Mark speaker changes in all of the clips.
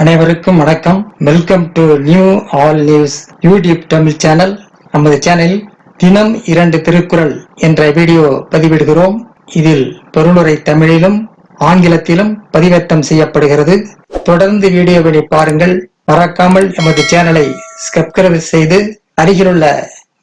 Speaker 1: அனைவருக்கும் வணக்கம். Welcome to new all news YouTube Tamil channel. நமது சேனலில் தினம் 2 திருக்குறள் என்ற வீடியோ பதிவிடுகிறோம். இதில் பொருளுரை தமிழிலும் ஆங்கிலத்திலும் பதிவேற்றம் செய்யப்படுகிறது. தொடர்ந்து வீடியோவை பாருங்கள். மறக்காமல் எமது சேனலை சப்ஸ்கிரைப் செய்து அருகிலுள்ள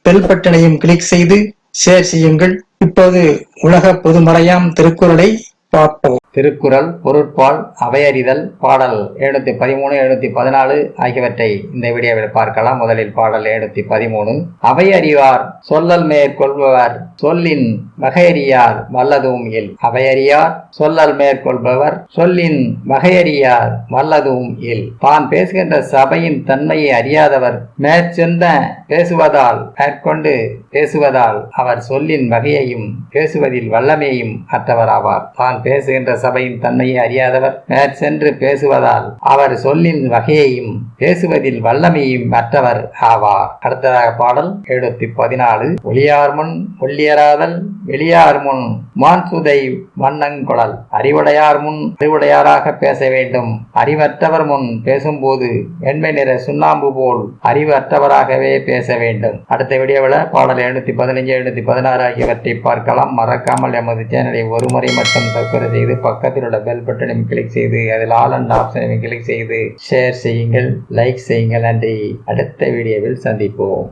Speaker 1: பெல் பட்டனையும் கிளிக் செய்து ஷேர் செய்யுங்கள். இப்போது உலக பொதுமறையாம் திருக்குறளை பார்ப்போம்.
Speaker 2: திருக்குறள் பொருட்பால் அவையறிதல் பாடல் 713 714 ஆகியவற்றை இந்த வீடியோவில் பார்க்கலாம். முதலில் பாடல் 713. அவையறிவார் சொல்லல் மேற்கொள்பவர் சொல்லின் வகையறியார் வல்லதும் இல். அவையறியார் சொல்லல் மேற்கொள்பவர் சொல்லின் வகையறியார் வல்லதும் இல். தான் பேசுகின்ற சபையின் தன்மையை அறியாதவர் மேற்சென்ற பேசுவதால் மேற்கொண்டு பேசுவதால் அவர் சொல்லின் வகையையும் பேசுவதில் வல்லமையையும் அற்றவராவார். தான் பேசுகின்ற சபையின் தன்மையை அறியாதவர் மேற்சென்று பேசுவதால் அவர் சொல்லின் வகையையும் பேசுவதில் வல்லமையும் மற்றவர் ஆவார். அடுத்ததாக பாடல் 714. ஒளியார் முன் ஒள்ளியராதல் வெளியார் முன் மான்சுதை வண்ணங்குழல். அறிவுடையார் முன் அறிவுடையாராக பேச வேண்டும். அறிவற்றவர் முன் பேசும்போது வெண்மை நிற சுண்ணாம்பு போல் அறிவற்றவராகவே பேச வேண்டும். அடுத்த வீடியோவில் பாடல் 715 716 ஆகியவற்றை பார்க்கலாம். மறக்காமல் எமது சேனலை ஒரு முறை மட்டும் சப்ஸ்கிரைப் செய்து பக்கத்தில் உள்ள பெல் பட்டனையும் கிளிக் செய்து அதில் ஆல் அண்ட் ஆப்ஷனையும் கிளிக் செய்து ஷேர் செய்யுங்கள், லைக் செய்யுங்கள். நன்றி. அடுத்த வீடியோவில் சந்திப்போம்.